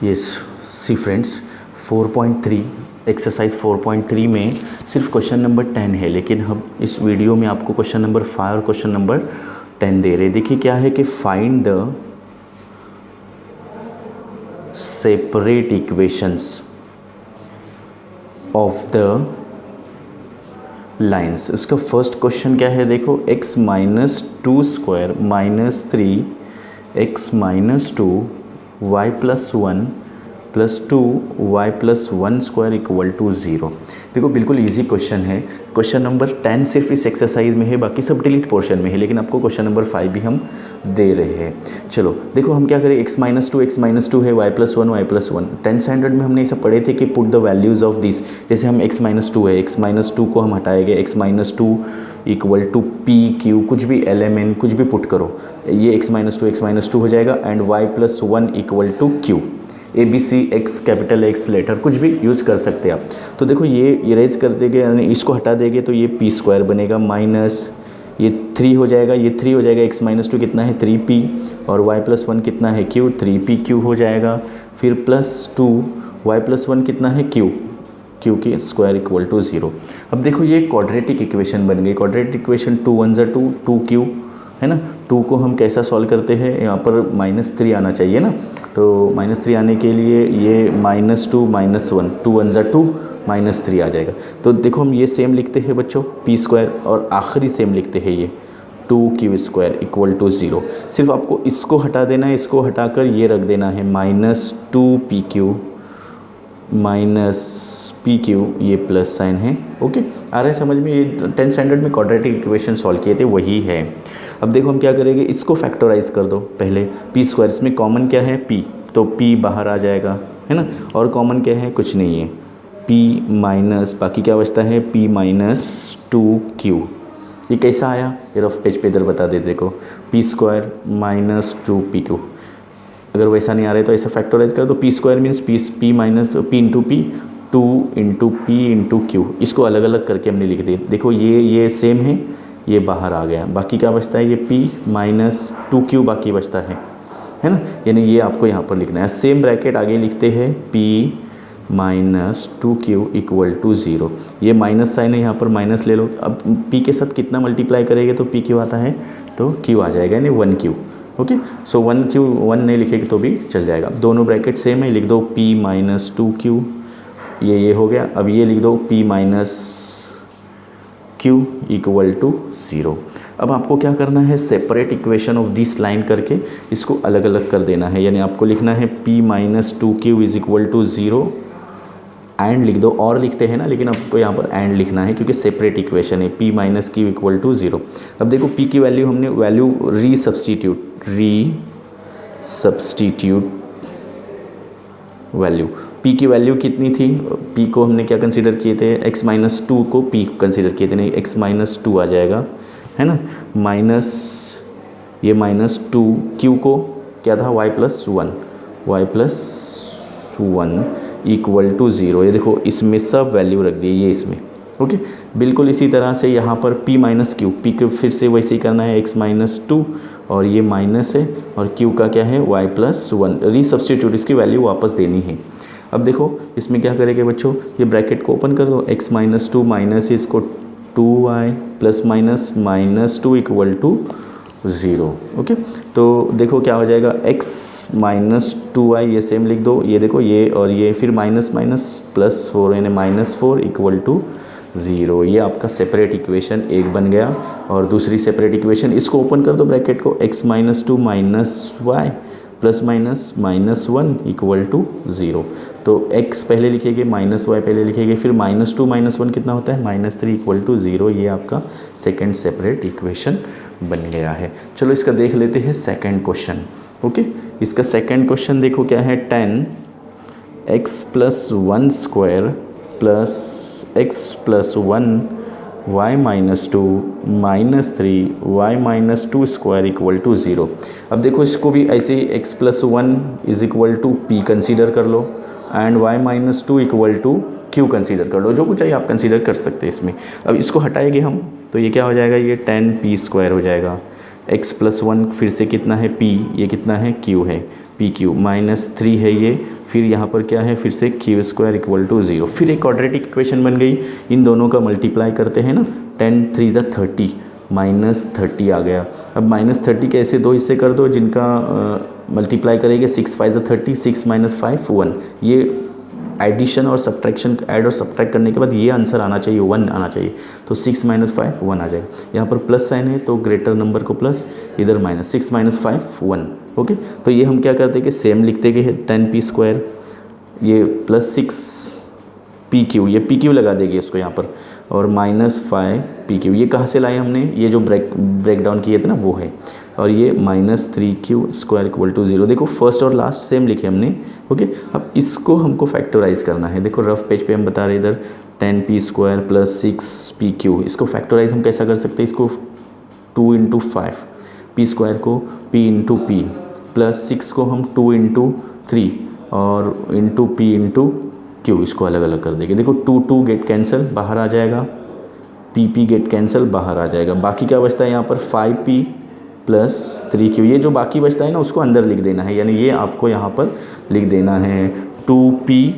Yes सी friends 4.3 exercise 4.3 में सिर्फ question number 10 है, लेकिन हम इस वीडियो में आपको क्वेश्चन नंबर 5 और क्वेश्चन नंबर 10 दे रहे हैं। देखिए क्या है कि find the separate equations of the lines. इसका फर्स्ट क्वेश्चन क्या है, देखो x minus two square minus 3x minus 2 y plus 1 plus 2 y plus 1 square equal to 0। देखो बिल्कुल इजी क्वेश्चन है। क्वेश्चन नंबर 10 सिर्फ इस एक्सरसाइज में है, बाकी सब डिलीट पोर्शन में है, लेकिन आपको क्वेश्चन नंबर 5 भी हम दे रहे हैं। चलो देखो हम क्या करें, x माइनस टू है, y प्लस 1 10 स्टैंडर्ड में हमने ऐसा पढ़े थे कि put the values of this. जैसे हम x माइनस 2 है, x माइनस 2 को हम हटाएंगे, x minus 2 equal to P Q, कुछ भी LMN कुछ भी पुट करो, ये x माइनस टू हो जाएगा and y plus 1 equal to Q. ABC x capital X letter कुछ भी यूज़ कर सकते हैं आप। तो देखो ये इरेज कर देंगे, यानी इसको हटा देंगे तो ये p स्क्वायर बनेगा माइनस ये 3 हो जाएगा, ये 3 हो जाएगा। x माइनस 2 कितना है 3p और y प्लस 1 कितना है q, 3p q हो जाएगा। फिर प्लस 2 y प्लस 1 कितना है q की स्क्वायर इक्वल टू 0। अब देखो ये क्वाड्रेटिक इक्वेशन बन गई। क्वाड्रेटिक इक्वेशन 2 1 ज़ा 2 2q है ना। 2 को हम कैसा सॉल्व करते हैं, यहाँ पर -3 आना चाहिए ना, तो -3 आने के लिए ये -2 -1 2 1 ज़ा 2 -3 आ जाएगा। तो देखो हम ये सेम लिखते हैं बच्चों p स्क्वायर, और आखिरी सेम लिखते हैं ये 2q स्क्वायर इक्वल टू 0। सिर्फ आपको इसको हटा देना है, इसको हटाकर ये रख देना है -2pq -pq, ये प्लस साइन है। ओके, आ रहा है समझ में। ये 10 स्टैंडर्ड में क्वाड्रेटिक इक्वेशन सॉल्व किए थे, वही है। अब देखो हम क्या करेंगे, इसको फैक्टराइज कर दो पहले। p स्क्वायर, इसमें कॉमन क्या है p, तो p बाहर आ जाएगा है ना, और कॉमन क्या है, कुछ नहीं है। p माइनस, बाकी क्या बचता है p माइनस 2q। ये कैसा आया, ये रफ पेज पे इधर बता दे। देखो p स्क्वायर माइनस 2pq। अगर वैसा नहीं आ रहा है तो ऐसा फैक्टराइज कर दो। p square means p minus p into p, 2 into p into q। इसको अलग अलग करके हमने लिख दिया। देखो ये सेम है, ये बाहर आ गया। बाकी क्या बचता है, ये p माइनस 2q बाकी बचता है ना, यानी ये आपको यहाँ पर लिखना है। सेम ब्रैकेट आगे लिखते हैं p minus 2q equal to 0। ये माइनस साइन है, यहाँ पर माइनस ले लो। अब p के साथ कितना मल्टीप्लाई करेंगे तो p क्यू आता है, तो q आ जाएगा, यानी 1q। ओके, सो 1q 1 नहीं लिखेगी तो भी चल जाएगा। दोनों ब्रैकेट सेम है, लिख दो p माइनस 2q, ये हो गया। अब ये लिख दो p minus q equal to 0। अब आपको क्या करना है, separate equation of this line करके इसको अलग अलग कर देना है। यानी आपको लिखना है p minus 2q is equal to 0 and लिख दो, और लिखते हैं ना, लेकिन आपको यहाँ पर एंड लिखना है क्योंकि सेपरेट इक्वेशन है। p minus q equal to 0। अब देखो p की वैल्यू हमने री सब्सटीट्यूट वैल्यू। p की वैल्यू कितनी थी, p को हमने क्या कंसीडर किए थे, x माइनस 2 को p कंसीडर किए थे, नहीं x माइनस 2 आ जाएगा है ना, माइनस ये माइनस 2, q को क्या था y प्लस 1 इक्वल टू 0। ये देखो इसमें सब वैल्यू रख दी ये इसमें। ओके, बिल्कुल इसी तरह से यहाँ पर p माइनस क्यू, p को फिर से वैसे ही करना है, x माइनस 2 और ये माइनस है, और q का क्या है y प्लस 1। रीसब्स्टिट्यूट, इसकी वैल्यू वापस देनी है। अब देखो इसमें क्या करेंगे बच्चों, ये ब्रैकेट को ओपन कर दो, x माइनस 2 माइनस इसको 2y plus minus 2 equal to 0। Okay, तो देखो क्या हो जाएगा, x माइनस 2y ये सेम लिख दो, ये देखो ये और ये, फिर माइनस प्लस 4 यानी -4 इक्वल टू 0। ये आपका सेपरेट इक्वेशन एक बन गया। और दूसरी सेपरेट इक्वेशन, इसको ओपन कर दो ब्रैकेट को, x minus 2 minus y plus -1 equal to 0। तो x पहले लिखेंगे, माइनस y पहले लिखेंगे, फिर -2 -1 कितना होता है, -3 इक्वल टू 0। ये आपका सेकेंड सेपरेट इक्वेशन बन गया है। चलो इसका देख लेते हैं सेकेंड क्वेश्चन। ओके, इसका सेकेंड क्वेश्चन देखो क्या है, 10x plus 1 square plus x plus 1 y minus 2 -3 y minus 2 square equal to 0। अब देखो इसको भी ऐसे ही x plus 1 is equal to p consider कर लो and y minus 2 equal to q consider कर लो, जो कुछ चाहिए आप कंसीडर कर सकते हैं इसमें। अब इसको हटाएंगे हम तो ये क्या हो जाएगा, ये 10p स्क्वायर हो जाएगा। x प्लस 1 फिर से कितना है p, ये कितना है q है, pq -3 है ये, फिर यहाँ पर क्या है, फिर से क्यू स्क्वायर इक्वल टू 0, फिर एक क्वाड्रेटिक इक्वेशन बन गई। इन दोनों का मल्टीप्लाई करते हैं ना, 10 3 ज़ा 30 -30 आ गया। अब -30 के ऐसे दो हिस्से कर दो जिनका मल्टीप्लाई करेंगे, 6 5 ज़ा 30, 6 - 5 1। ये एडिशन और सब्ट्रैक्शन, ऐड और सब्ट्रैक्ट करने के बाद ये आंसर आना चाहिए 1 आना चाहिए। तो 6 - 5 1 आ जाएगा। यहाँ पर प्लस साइन है तो ग्रेटर नंबर को प्लस, इधर माइनस, 6 - 5 1। ओके, तो ये हम क्या करते हैं कि सेम लिखते गए 10p², ये +6pq, ये pq लगा देंगे इसको यहाँ पर, और -5pq। ये कहाँ से लाए हमने, ये जो ब्रेक डाउन किए थे ना वो है। और ये -3q² इक्वल टू 0। देखो फर्स्ट और लास्ट सेम लिखे हमने। ओके, अब इसको हमको फैक्टराइज करना है। देखो रफ पेज पे हम बता रहे इधर 10p² + 6pq। इसको फैक्टराइज हम कैसा कर सकते हैं, इसको 2 × 5, p² को p × p, प्लस 6 को हम 2 × 3 और इंटू p × q, इसको अलग अलग कर देंगे। देखो 2 2 गेट कैंसिल, बाहर आ जाएगा, p गेट कैंसिल, बाहर आ जाएगा। बाकी क्या बचता है यहाँ पर 5p + 3q। ये जो बाकी बचता है ना उसको अंदर लिख देना है, यानी ये आपको यहाँ पर लिख देना है 2p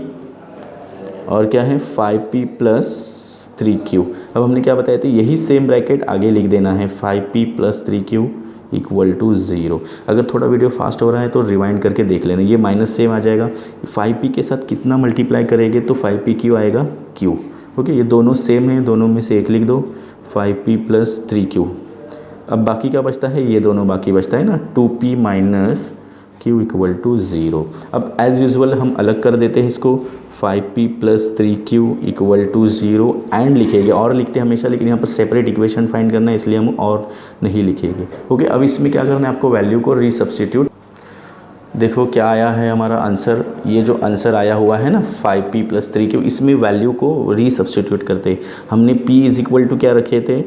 और क्या है 5p + 3q। अब हमने क्या बताया था, यही सेम ब्रैकेट आगे लिख देना है 5p + 3q इक्वल टू 0। अगर थोड़ा वीडियो फास्ट हो रहा है तो रिवाइंड करके देख लेना। ये माइनस सेम आ जाएगा, 5p के साथ कितना मल्टीप्लाई करेंगे तो 5pq आएगा q। ओके, ये दोनों सेम है, दोनों में से एक लिख दो, 5p + 3q। अब बाकी क्या बचता है, ये दोनों बाकी बचता है ना, 2p - q इक्वल टू 0। अब एज़ यूजुअल हम अलग कर देते हैं इसको, 5p + 3q equal to 0 and लिखेंगे। और लिखते हैं हमेशा, लेकिन यहाँ पर सेपरेट इक्वेशन फाइंड करना है इसलिए हम और नहीं लिखेंगे। ओके, अब इसमें क्या करना है आपको, वैल्यू को रीसब्स्टिट्यूट। देखो क्या आया है हमारा आंसर, ये जो आंसर आया हुआ है ना 5p + 3q, इसमें वैल्यू को रीसब्स्टिट्यूट करते। हमने p = क्या रखे थे,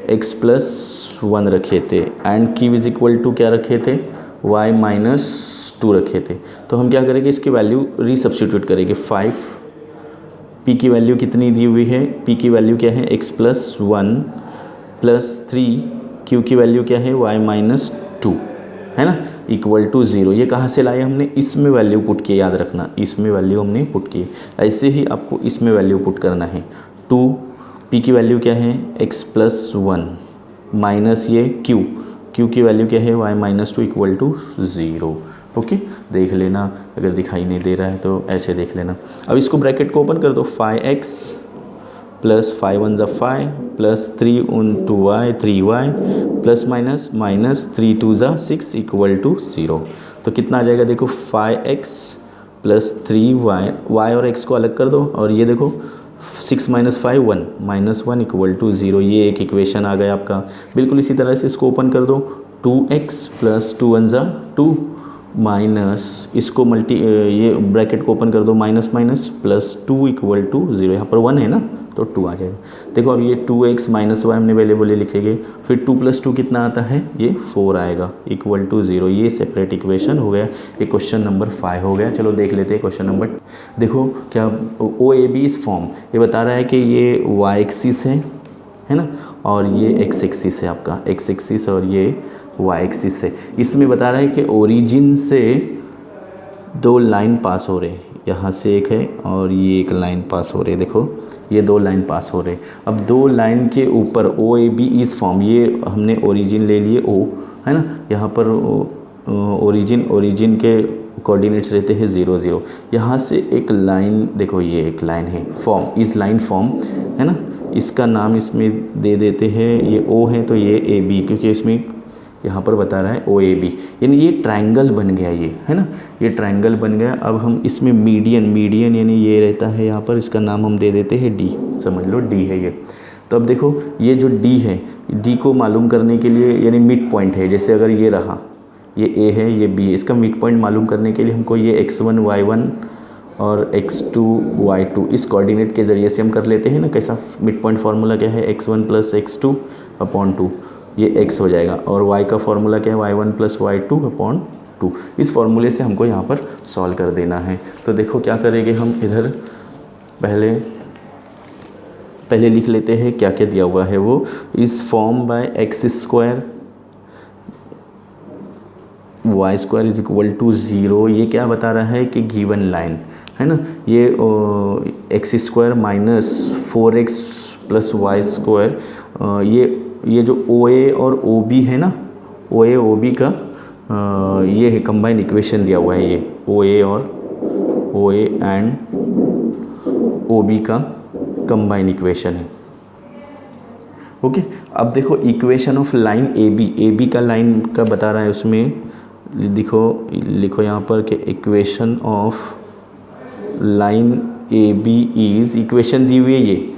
x + 1 रखे थे, एंड q = क्या रखे थे, y - 2 रखे थे। तो हम क्या करेंगे, इसकी वैल्यू रीसब्स्टिट्यूट करेंगे। 5 p की वैल्यू कितनी दी हुई है, p की वैल्यू क्या है, x + 1 + 3, q की वैल्यू क्या है, y - 2, है ना, इक्वल टू 0। ये कहाँ से लाए हमने, इसमें वैल्यू पुट किए, याद रखना इसमें वैल्यू हमने पुट की। ऐसे ही आपको इसमें वैल्यू पुट करना है। 2 p की वैल्यू क्या है, x + 1 माइनस ये q की वैल्यू क्या है, y - 2 इक्वल टू 0। ओके, देख लेना, अगर दिखाई नहीं दे रहा है तो ऐसे देख लेना। अब इसको ब्रैकेट को ओपन कर दो, 5x + 5 1 = 5 + 3 × y 3y plus minus -3 2 = 6 equal to 0। तो कितना आ जाएगा, देखो 5x + 3y, y और x को अलग कर दो, और ये देखो 6 - 5 1 -1 इक्वल टू 0। ये एक इक्वेशन आ गया आपका। बिल्कुल इसी तरह से इसको ओपन कर दो, 2x + 2 1 = 2 माइनस इसको ये ब्रैकेट को ओपन कर दो, माइनस +2 इक्वल टू 0। यहाँ पर 1 है ना तो 2 आ जाएगा। देखो अब ये 2x - y हमने वेरिएबल लिखेंगे, फिर 2 + 2 कितना आता है, ये 4 आएगा इक्वल टू 0। ये सेपरेट इक्वेशन हो गया। ये क्वेश्चन नंबर 5 हो गया। चलो देख लेते हैं क्वेश्चन नंबर। देखो क्या OAB इस फॉर्म, ये बता रहा है कि ये y एक्सिस है ना, और ये x एक्सिस है आपका, x एक्सिस और ये y एक्सिस है। इसमें बता रहा है कि ओरिजिन से 2 लाइन पास हो रहे, यहाँ से एक है और ये एक लाइन पास हो रही है। देखो ये 2 लाइन पास हो रहे। अब 2 लाइन के ऊपर OAB इस फॉर्म, ये हमने ओरिजिन ले लिए O, है ना, यहाँ पर ओरिजिन के कोऑर्डिनेट्स रहते हैं 0 0। यहाँ से एक लाइन, देखो ये एक लाइन है फॉर्म, इस लाइन फॉर्म है ना, इसका नाम इसमें दे देते हैं, ये O है तो ये AB, क्योंकि इसमें यहाँ पर बता रहा है OAB, यानी ये ट्रायंगल बन गया, ये है ना, ये ट्रायंगल बन गया। अब हम इसमें मीडियन यानी ये रहता है यहाँ पर, इसका नाम हम दे देते हैं D, समझ लो D है ये। तो अब देखो ये जो D है, D को मालूम करने के लिए, यानी मिड पॉइंट है, जैसे अगर ये रहा, ये A है ये B है, इसका मिड पॉइंट मालूम करने के लिए हमको ये x1 y1 और x2 y2 इस कोऑर्डिनेट के ज़रिए से हम कर लेते हैं ना। कैसा मिड पॉइंट फार्मूला क्या है, x1 + x2/2, ये x हो जाएगा, और y का फार्मूला क्या है, y1 + y2/2। इस फार्मूले से हमको यहाँ पर सॉल्व कर देना है। तो देखो क्या करेंगे हम, इधर पहले लिख लेते हैं क्या क्या दिया हुआ है वो। इस form by x² Y square is equal to 0, ये क्या बता रहा है कि गिवन लाइन है ना, ये X square minus 4x plus Y square, ये जो ओ ए और ओ बी है ना, ओ ए ओ बी का ये है कंबाइन इक्वेशन दिया हुआ है, ये ओ ए और O A and O B का कंबाइन इक्वेशन है। ओके अब देखो equation of line A B का लाइन का बता रहा है, उसमें लिखो यहाँ पर कि equation of line A B is, equation दी हुई है ये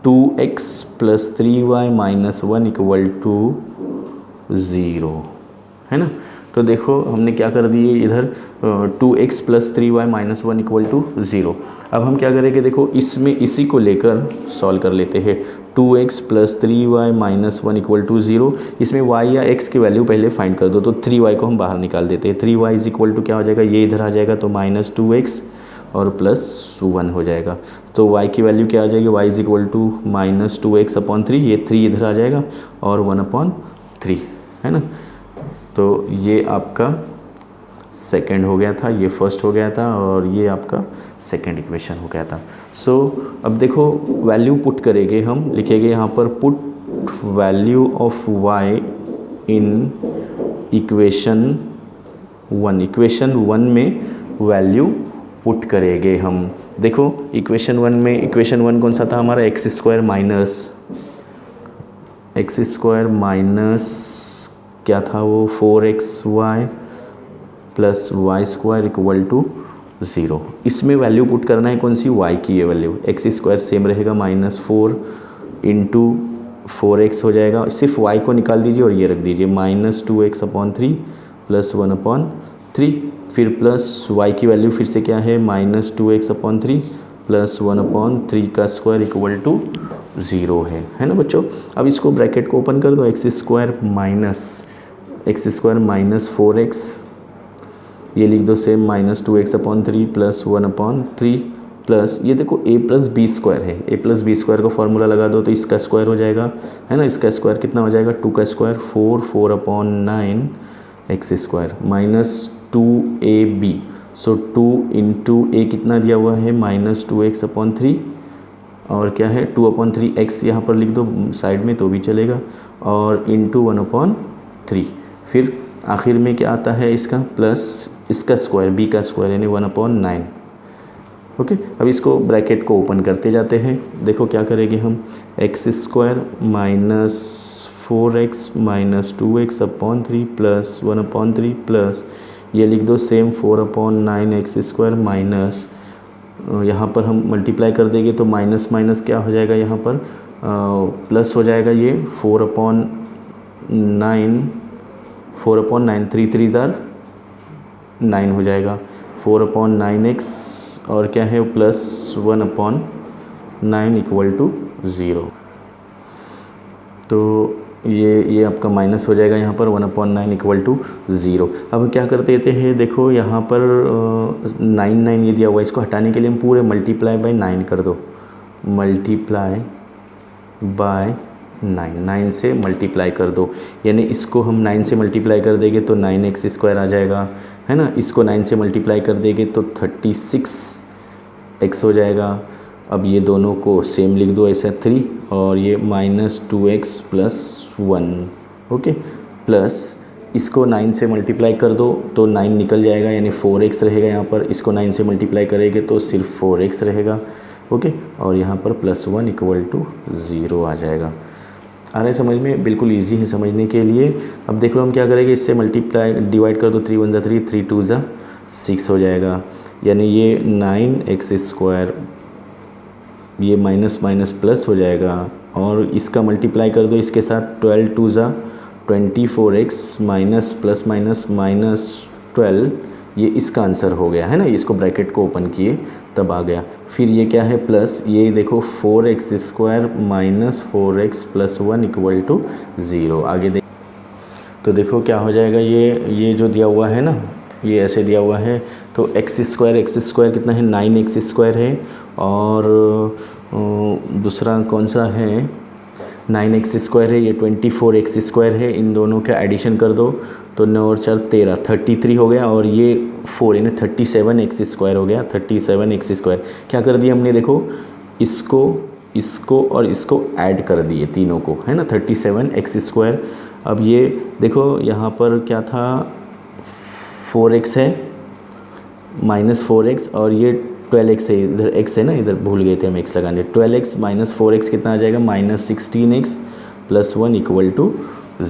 2x plus 3y minus 1 equal to 0 है ना। तो देखो हमने क्या कर दिए इधर 2x plus 3y minus 1 equal to 0। अब हम क्या करेंगे, देखो इसमें इसी को लेकर सॉल्व कर लेते हैं। 2x plus 3y minus 1 equal to 0, इसमें y या x की वैल्यू पहले फाइंड कर दो, तो 3y को हम बाहर निकाल देते हैं। 3y इज इक्वल टू क्या हो जाएगा, ये इधर आ जाएगा तो माइनस 2x और प्लस 1 हो जाएगा। तो y की वैल्यू क्या आ जाएगी, y is equal to minus 2x upon 3, ये 3 इधर आ जाएगा और 1 अपॉन 3 है ना। तो ये आपका सेकंड हो गया था, ये फर्स्ट हो गया था और ये आपका सेकंड इक्वेशन हो गया था। सो अब देखो वैल्यू पुट करेंगे हम, लिखेंगे यहाँ पर put value of y in equation 1। Equation 1 में वैल्यू पुट करेंगे हम। देखो इक्वेशन 1 में, इक्वेशन 1 कौन सा था हमारा, एक्स स्क्वायर माइनस क्या था वो 4xy plus Y square equal to 0। इसमें वैल्यू पुट करना है कौन सी, y की ये वैल्यू। एक्स स्क्वायर सेम रहेगा माइनस 4 इंटू 4x हो जाएगा, सिर्फ y को निकाल दीजिए और ये रख दीजिए minus 2x upon 3 plus 1 upon 3, फिर प्लस y की वैल्यू फिर से क्या है minus 2x upon 3 plus 1 upon 3 का स्क्वायर इक्वल टू 0 है ना बच्चों। अब इसको ब्रैकेट को ओपन कर दो, एक्स स्क्वायर माइनस 4x, ये लिख दो same minus 2x upon 3 plus 1 upon 3 plus ये देखो a प्लस बी स्क्वायर है, a प्लस बी स्क्वायर का फॉर्मूला लगा दो तो इसका स्क्वायर हो जाएगा है ना। इसका स्क्वायर कितना हो जाएगा, 2 का square 4 upon 9 x square minus 2ab। सो 2 इंटू ए कितना दिया हुआ है माइनस 2x अपॉन 3 और क्या है 2 अपॉन 3 एक्स यहाँ पर लिख दो साइड में तो भी चलेगा और इंटू 1 अपॉन 3, फिर आखिर में क्या आता है इसका प्लस इसका स्क्वायर बी का स्क्वायर यानी 1 अपॉन 9। ओके अब इसको ब्रैकेट को ओपन करते जाते हैं। देखो क्या करेंगे हम, x square minus 4x minus 2x upon 3 plus 1 upon 3 plus ये लिख दो same 4 upon 9 x square minus यहाँ पर हम मल्टीप्लाई कर देंगे तो माइनस माइनस क्या हो जाएगा यहाँ पर प्लस हो जाएगा, ये 4 अपॉन 9 3 3 ज़ार 9 हो जाएगा 4 अपॉन 9x और क्या है प्लस 1 अपॉन 9 इक्वल टू 0। तो ये आपका माइनस हो जाएगा यहाँ पर 1 अपॉन 9 इक्वल टू 0। अब क्या कर देते हैं, देखो यहाँ पर 9 ये दिया हुआ है, इसको हटाने के लिए हम पूरे मल्टीप्लाई बाय 9 कर दो, मल्टीप्लाई बाय 9 से मल्टीप्लाई कर दो, यानी इसको हम 9 से मल्टीप्लाई कर देंगे तो 9x स्क्वायर आ जाएगा है ना। इसको 9 से मल्टीप्लाई कर देंगे तो 36x हो जाएगा। अब ये दोनों को सेम लिख दो ऐसे 3 और ये minus 2x plus 1 okay plus इसको 9 से मल्टीप्लाई कर दो तो 9 निकल जाएगा यानी 4x रहेगा यहाँ पर, इसको 9 से मल्टीप्लाई करेंगे तो सिर्फ 4x रहेगा ओके और यहाँ पर प्लस 1 इक्वल टू 0 आ जाएगा। आ रहा है समझ में, बिल्कुल इजी है समझने के लिए। अब देख लो हम क्या करेंगे, इससे मल्टीप्लाई डिवाइड कर दो 3 1 3 3 2 6 हो जाएगा, यानी ये 9x स्क्वायर ये माइनस माइनस प्लस हो जाएगा और इसका मल्टीप्लाई कर दो इसके साथ 12 2 24x minus plus minus minus 12, ये इसका आंसर हो गया है ना। इसको ब्रैकेट को ओपन किए तब आ गया, फिर ये क्या है प्लस ये देखो 4x square minus 4x plus 1 equal to 0। आगे देख तो देखो क्या हो जाएगा, ये जो दिया हुआ है ना ये ऐसे दिया हुआ है तो एक्स स्क्वायर कितना है 9x स्क्वायर है और दूसरा कौन सा है 9x² है, ये 24x² है, इन दोनों का एडिशन कर दो तो 9 और 4 13, 33 हो गया, और ये 4 यानी 37x² हो गया, 37x²। क्या कर दिया हमने, देखो इसको और इसको ऐड कर दिए तीनों को, है ना, 37x²। अब ये देखो यहाँ पर क्या था, 4x है, -4x, और ये 12x है, इधर x है ना, इधर भूल गए थे हम x लगाने। 12x माइनस 4x कितना आ जाएगा, -16x + 1 =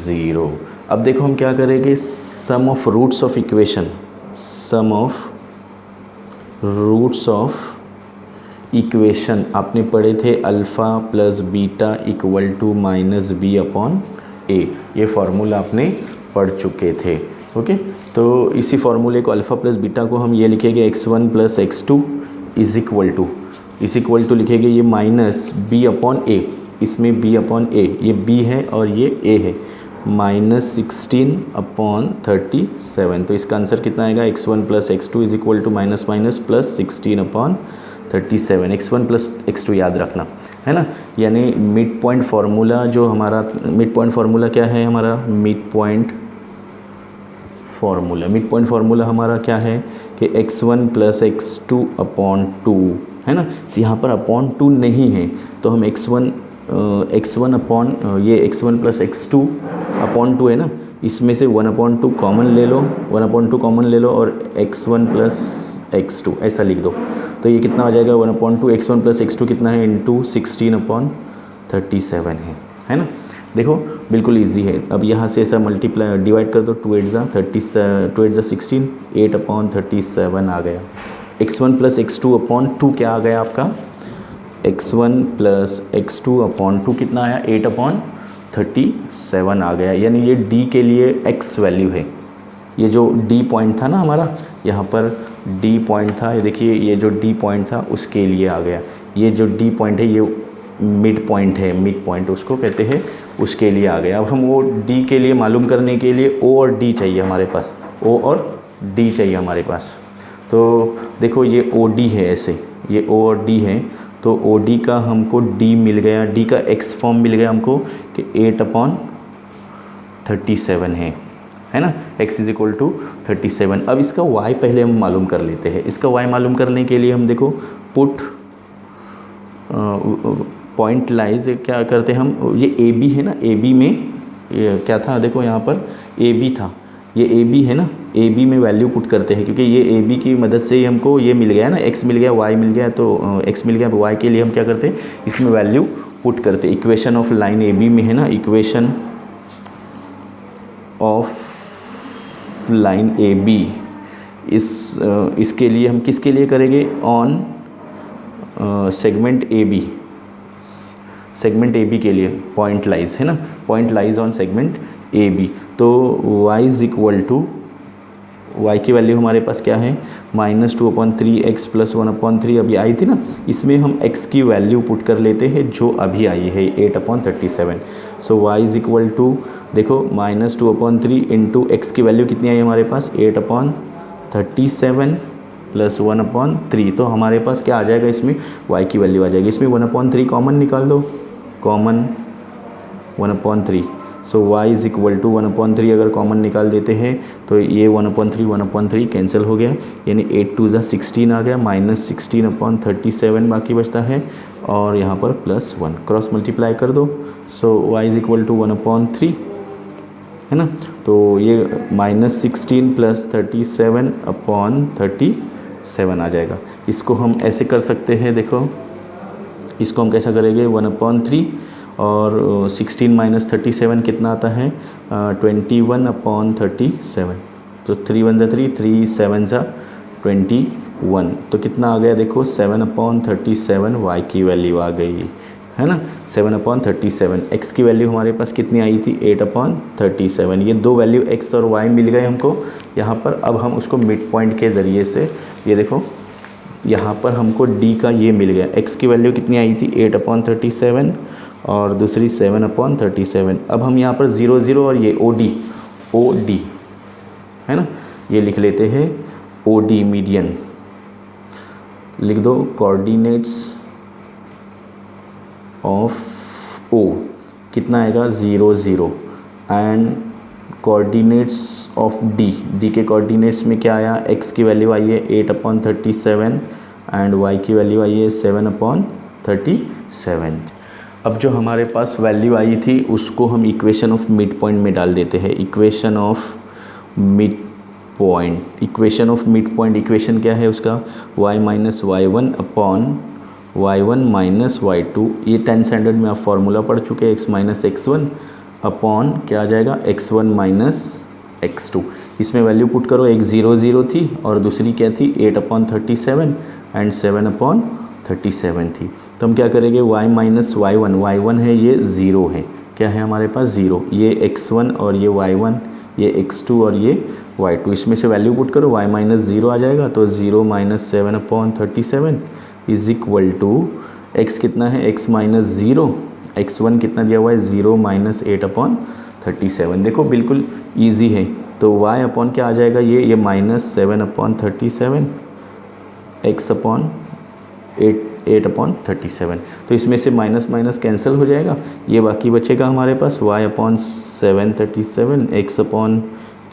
0। अब देखो हम क्या करेंगे, sum of roots of equation, sum of roots of equation आपने पढ़े थे, अल्फ़ा + बीटा = -b/a, ये फार्मूला आपने पढ़ चुके थे। ओके, तो इसी फार्मूले को अल्फ़ा + बीटा को हम ये लिखेंगे x1 + x2 = लिखेंगे ये -b/a, इसमें b/a, ये b है और ये a है, -16/37। तो इसका आंसर कितना आएगा, x1 + x2 = -16/37, x1 + x2 याद रखना, है ना। यानी मिड पॉइंट फार्मूला, जो हमारा मिड पॉइंट फार्मूला क्या है, हमारा मिड पॉइंट फार्मूला हमारा क्या है कि x1 + x2/2, है ना। यहाँ पर /2 नहीं है, तो हम x1 ये x1 + x2/2 है ना, इसमें से 1/2 कॉमन ले लो, 1/2 कॉमन ले लो, और x1 + x2 ऐसा लिख दो। तो ये कितना हो जाएगा, 1/2 x1 + x2 कितना है, × 16/37 है ना। देखो बिल्कुल इजी है। अब यहाँ से ऐसा मल्टीप्लाई डिवाइड कर दो, 2 8 ज़ा 16, 8/37 आ गया। x1 + x2/2 क्या आ गया आपका, x1 + x2/2 कितना आया, 8/37 आ गया। यानी ये d के लिए x वैल्यू है, ये जो d पॉइंट था ना हमारा, यहाँ पर d पॉइंट था, ये देखिए ये जो d पॉइंट था उसके लिए आ गया। ये जो d पॉइंट है ये मिड पॉइंट है, मिड पॉइंट उसको कहते हैं, उसके लिए आ गया। अब हम वो d के लिए मालूम करने के लिए o और d चाहिए हमारे पास, o और d चाहिए हमारे पास। तो देखो ये OD है, ऐसे ये O और D है, तो OD का हमको D मिल गया, D का x फॉर्म मिल गया हमको कि 8/37 है ना, x = 37। अब इसका y पहले हम मालूम कर लेते हैं। इसका y मालूम करने के लिए हम देखो पुट पॉइंट लाइज क्या करते हैं हम, ये AB है ना, AB में ये क्या था, देखो यहाँ पर AB था, ये AB है ना, AB में वैल्यू पुट करते हैं, क्योंकि ये AB की मदद से ही हमको ये मिल गया ना, x मिल गया, y मिल गया, तो x मिल गया, y के लिए हम क्या करते हैं, इसमें वैल्यू पुट करते हैं। इक्वेशन ऑफ लाइन AB में है ना, इक्वेशन ऑफ लाइन AB, इसके लिए हम किसके लिए करेंगे, ऑन सेगमेंट AB के लिए पॉइंट लाइज है ना, point lies on segment AB। तो y की वैल्यू हमारे पास क्या है, -2/3x + 1/3, अभी आई थी ना, इसमें हम x की वैल्यू पुट कर लेते हैं जो अभी आई है 8/37। सो y = देखो -2/3 × x की वैल्यू कितनी आई हमारे पास, 8/37 + 1/3। तो हमारे पास क्या आ जाएगा, इसमें y की वैल्यू आ जाएगी। इसमें 1/3 कॉमन निकाल दो, कॉमन 1/3। सो y = 1/3 अगर कॉमन निकाल देते हैं तो ये 1/3 कैंसिल हो गया, यानी 8 2 ज़ा 16 आ गया, -16/37 बाकी बचता है, और यहाँ पर +1 क्रॉस मल्टीप्लाई कर दो। सो y = 1/3 है ना, तो ये -16 + 37/37 आ जाएगा। इसको हम ऐसे कर सकते हैं, देखो इसको हम कैसा करेंगे, 1/3 और 16 - 37 कितना आता है, 21/37। तो 3 1 ज़ा 3, 3 7 ज़ा 21, तो कितना आ गया, देखो 7/37 y की वैल्यू आ गई, है ना, 7/37। x की वैल्यू हमारे पास कितनी आई थी, 8/37। ये दो वैल्यू x और y मिल गए हमको यहाँ पर। अब हम उसको मिड पॉइंट के ज़रिए से, ये देखो यहाँ पर हमको d का ये मिल गया, x की वैल्यू कितनी आई थी, 8/37 और दूसरी 7/37। अब हम यहाँ पर 0 0 और ये OD है ना, ये लिख लेते हैं OD मीडियन, लिख दो कोऑर्डिनेट्स ऑफ O कितना आएगा 0 0 एंड कोऑर्डिनेट्स ऑफ डी के कोऑर्डिनेट्स में क्या आया, x की वैल्यू आई है 8/37 एंड y की वैल्यू आई है 7/37। अब जो हमारे पास वैल्यू आई थी उसको हम इक्वेशन ऑफ मिड पॉइंट में डाल देते हैं। Equation of mid point, equation of mid point equation क्या है उसका, y minus y1 upon y1 minus y2। ये 10th स्टैंडर्ड में आप फार्मूला पढ़ चुके हैं, x माइनस x1 अपॉन क्या आ जाएगा x1 माइनस x2। इसमें वैल्यू पुट करो, एक 0 0 थी और दूसरी क्या थी 8/37 एंड 7/37 थी। तो हम क्या करेंगे, y माइनस y1 है ये 0 है, क्या है हमारे पास 0, ये x1 और ये y1, ये x2 और ये y2, इसमें से वैल्यू पुट करो, y माइनस 0 आ जाएगा तो 0 minus 7/37 is equal to x कितना है, x माइनस 0, x1 कितना दिया हुआ है 0 माइनस 8/37। देखो बिल्कुल ईजी है। तो y अपॉन क्या आ जाएगा, ये माइनस 7/37 x अपॉन 8/37। तो इसमें से माइनस माइनस कैंसिल हो जाएगा, ये बाकी बचेगा हमारे पास y अपॉन 7/37 x अपॉन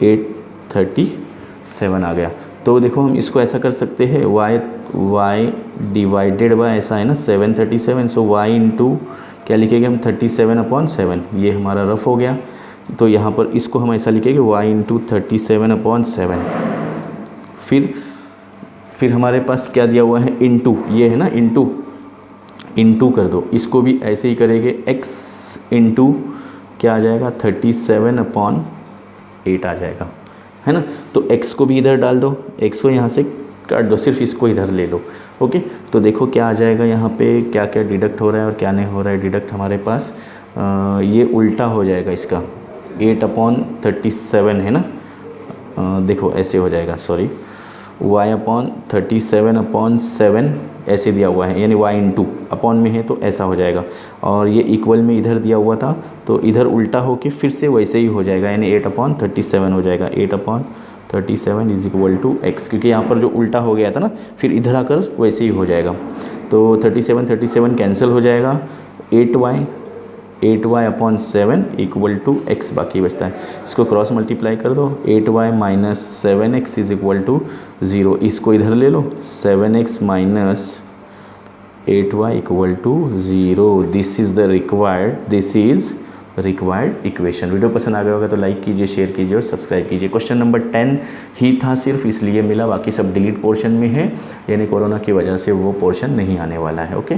8/37 आ गया। तो देखो हम इसको ऐसा कर सकते हैं, y डिवाइडेड बाय ऐसा है ना 7/37, सो y इंटू क्या लिखेंगे हम 37/7, ये हमारा रफ हो गया। तो यहाँ पर इसको हम ऐसा लिखेंगे y इंटू 37/7। फिर हमारे पास क्या दिया हुआ है इंटू, ये है ना इंटू कर दो, इसको भी ऐसे ही करेंगे x इंटू क्या आ जाएगा 37/8 आ जाएगा, है ना। तो x को भी इधर डाल दो, x को यहाँ से काट दो, सिर्फ इसको इधर ले लो। ओके, तो देखो क्या आ जाएगा, यहाँ पे क्या क्या डिडक्ट हो रहा है और क्या नहीं हो रहा है डिडक्ट हमारे पास। ये उल्टा हो जाएगा इसका, 8/37 है ना, देखो ऐसे हो जाएगा, सॉरी y अपॉन 37/7 ऐसे दिया हुआ है, यानी y इंटू अपॉन में है तो ऐसा हो जाएगा, और ये इक्वल में इधर दिया हुआ था तो इधर उल्टा होके फिर से वैसे ही हो जाएगा, यानी 8/37 हो जाएगा। 8/37 इज इक्वल टू x, क्योंकि यहाँ पर जो उल्टा हो गया था ना, फिर इधर आकर वैसे ही हो जाएगा। तो 37 कैंसिल हो जाएगा, 8y upon 7 equal to x बाकी बचता है, इसको क्रॉस मल्टीप्लाई कर दो, 8y minus 7x is equal to 0, इसको इधर ले लो, 7x minus 8y equal to 0। This is required equation. Video पसंद आ गया होगा तो लाइक कीजिए, शेयर कीजिए और सब्सक्राइब कीजिए। क्वेश्चन नंबर 10 ही था सिर्फ, इसलिए मिला, बाकी सब डिलीट पोर्शन में है, यानी कोरोना की वजह से वो पोर्शन नहीं आने वाला है। ओके।